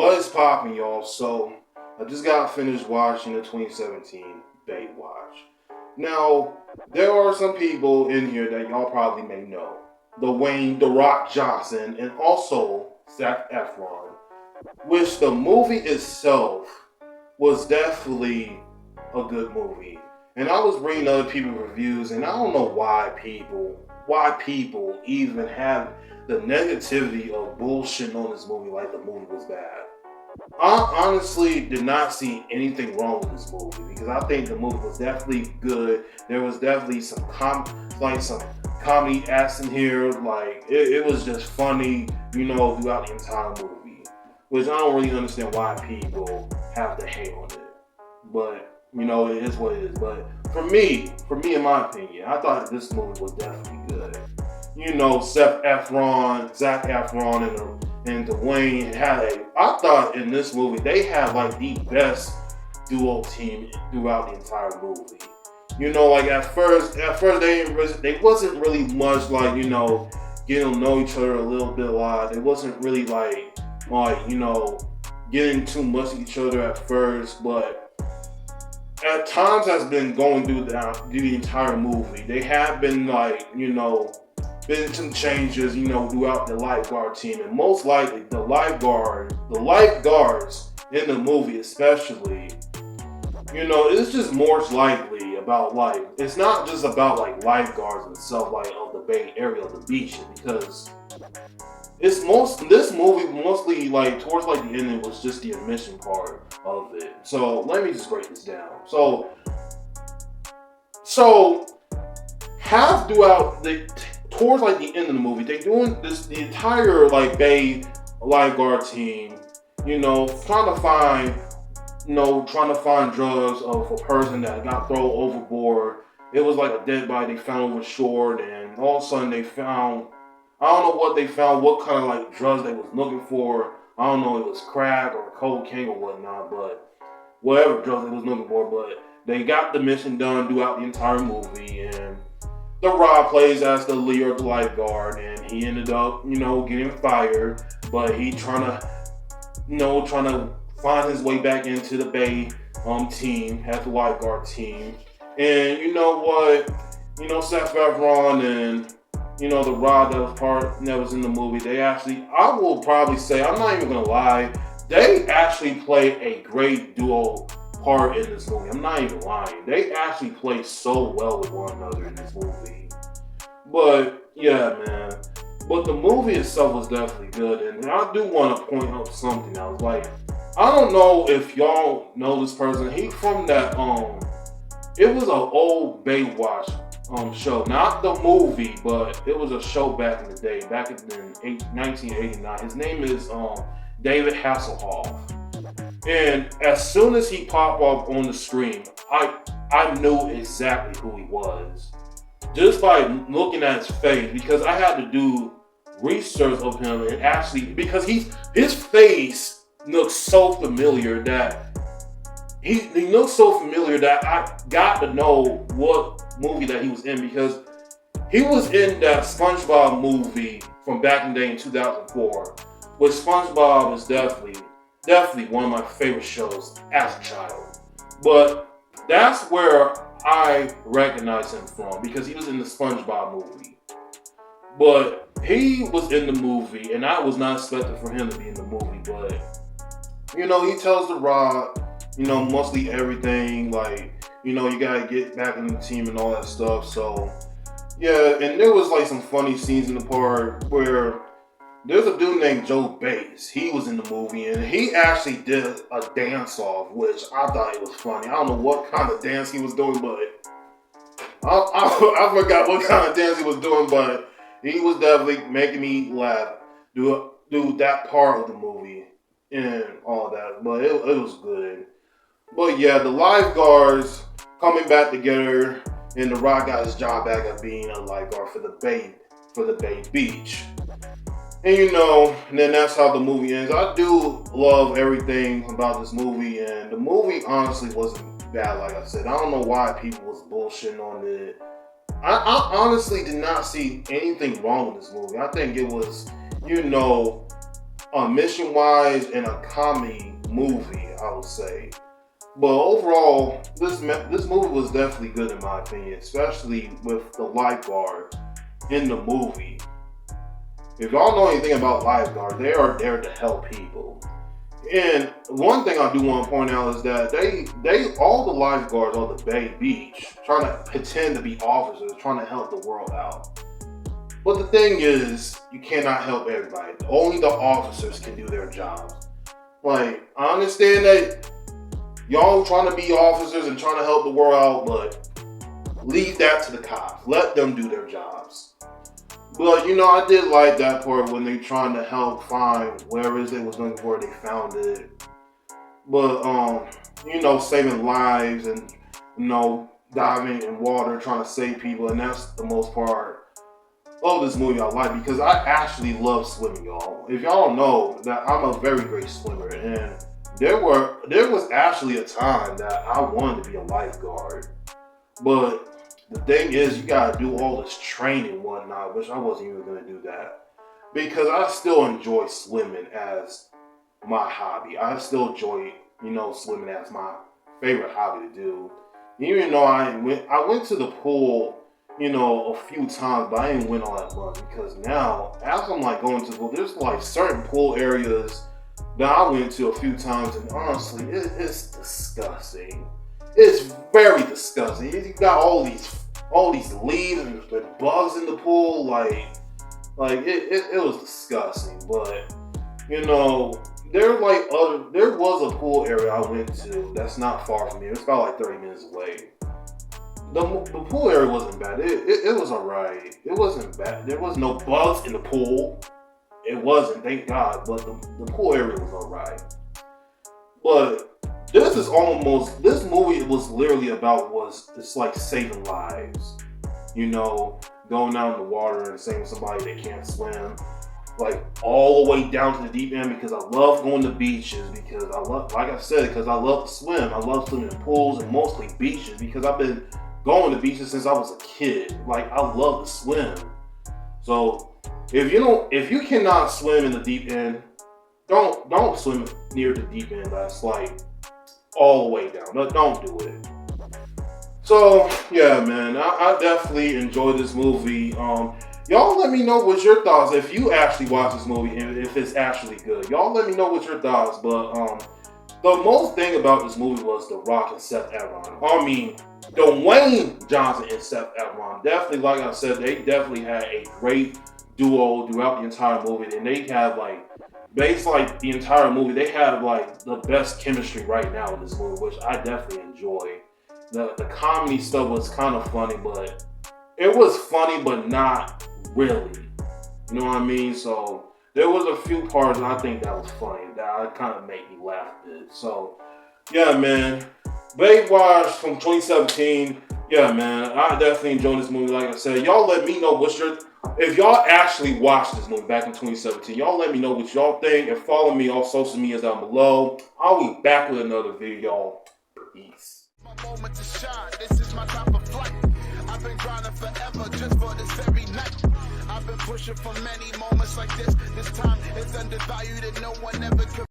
What is popping, y'all? So, I just got finished watching the 2017 Baywatch. Now, there are some people in here that y'all probably may know. Dwayne "The Rock" Johnson and also SETH, which the movie itself was definitely a good movie. And I was reading other people's reviews, and I don't know why people even have the negativity of bullshitting on this movie like the movie was bad. I honestly did not see anything wrong with this movie because I think the movie was definitely good. There was definitely some comedy acts in here. Like it was just funny, throughout the entire movie. Which I don't really understand why people have to hate on it. But it is what it is. But for me, in my opinion, I thought this movie was definitely good. Zac Efron, and Dwayne I thought in this movie they had like the best duo team throughout the entire movie. At first they wasn't really much like, getting to know each other a little bit a lot. They wasn't really like getting too much of each other at first, but at times has been going through the entire movie. They have been like, been some changes, throughout the lifeguard team, and most likely the lifeguards in the movie especially, it's just more likely about like, it's not just about like lifeguards and stuff like of the Bay Area of the beach, because this movie mostly like towards like the end, it was just the admission part of it. So let me just break this down. So half throughout towards like the end of the movie, they doing this, the entire like Bay lifeguard team, trying to find drugs of a person that got thrown overboard. It was like a dead body they found over shore, and all of a sudden they found, I don't know what they found, what kind of like drugs they was looking for. I don't know if it was crack or cocaine or whatnot, but whatever drugs they was looking for. But they got the mission done throughout the entire movie, and The Rock plays as the leader of the lifeguard, and he ended up, getting fired, but he trying to find his way back into the Bay team, as the lifeguard team. And you know what? Zac Efron and The Rock that was in the movie, they actually, I will probably say, I'm not even gonna lie, they actually play a great duo part in this movie. I'm not even lying. They actually play so well with one another in this movie. But yeah, man. But the movie itself was definitely good, and I do want to point out something else. Like, I don't know if y'all know this person. He from that it was an old Baywatch show, not the movie, but it was a show back in the day, back in 1989. His name is David Hasselhoff. And as soon as he popped up on the screen, I knew exactly who he was. Just by looking at his face, because I had to do research of him, and actually, because his face looks so familiar that he looks so familiar that I got to know what movie that he was in, because he was in that SpongeBob movie from back in the day in 2004, which SpongeBob is definitely one of my favorite shows as a child. But that's where I recognize him from, because he was in the SpongeBob movie. But he was in the movie, and I was not expecting for him to be in the movie. But he tells The Rock, mostly everything, like, you gotta get back in the team and all that stuff. So yeah, and there was like some funny scenes in the part where there's a dude named Joe Bates. He was in the movie, and he actually did a dance off, which I thought it was funny. I don't know what kind of dance he was doing, but I forgot what kind of dance he was doing, but he was definitely making me laugh. Do that part of the movie and all that, but it was good. But yeah, the lifeguards coming back together, and The Rock got his job back at being a lifeguard for the Bay Beach. And and then that's how the movie ends. I do love everything about this movie, and the movie honestly wasn't bad, like I said. I don't know why people was bullshitting on it. I honestly did not see anything wrong with this movie. I think it was, mission wise and a comedy movie, I would say. But overall, this movie was definitely good in my opinion, especially with the lifeguard in the movie. If y'all know anything about lifeguards, they are there to help people. And one thing I do want to point out is that they all the lifeguards on the Bay Beach trying to pretend to be officers, trying to help the world out. But the thing is, you cannot help everybody. Only the officers can do their jobs. Like, I understand that y'all trying to be officers and trying to help the world out, but leave that to the cops. Let them do their jobs. But, I did like that part when they trying to help find whatever it is they was looking for, they found it. But, saving lives and, diving in water, trying to save people, and that's the most part of this movie I like, because I actually love swimming, y'all. If y'all don't know, that I'm a very great swimmer, and there was actually a time that I wanted to be a lifeguard. But the thing is, you gotta do all this training and whatnot, which I wasn't even gonna do that. Because I still enjoy swimming as my hobby. I still enjoy, swimming as my favorite hobby to do. Even though I went to the pool, a few times, but I didn't win all that much, because now, as I'm going to the pool, there's certain pool areas that I went to a few times, and honestly, it's disgusting. It's very disgusting. You got all these leaves and bugs in the pool, it was disgusting. But there was a pool area I went to that's not far from here. It's about 30 minutes away. The pool area wasn't bad. It was alright. It wasn't bad. There was no bugs in the pool. It wasn't, thank God. But the pool area was alright. But this movie was literally about it's like saving lives. Going out in the water and saving somebody that can't swim. All the way down to the deep end, because I love going to beaches, because I love to swim. I love swimming in pools and mostly beaches, because I've been going to beaches since I was a kid. I love to swim. So if you cannot swim in the deep end, don't swim near the deep end. That's all the way down. Don't do it. So yeah, man, I definitely enjoyed this movie. Y'all let me know what's your thoughts if you actually watch this movie and if it's actually good. Y'all let me know what's your thoughts. But the most thing about this movie was The Rock and SETH. Dwayne Johnson and SETH. Definitely, like I said, they definitely had a great duo throughout the entire movie, and they have the entire movie, they have the best chemistry right now in this movie, which I definitely enjoy. The comedy stuff was kind of funny, but it was funny, but not really. You know what I mean? So there was a few parts I think that was funny that kind of made me laugh a bit. So yeah, man. Baywatch from 2017. Yeah, man. I definitely enjoyed this movie. Like I said, y'all let me know if y'all actually watched this movie back in 2017, y'all let me know what y'all think, and follow me on social media down below. I'll be back with another video, y'all. Peace. My moment to shine. This is my time of flight. I've been grinding forever just for this very night. I've been pushing for many moments like this. This time is undervalued and no one ever could.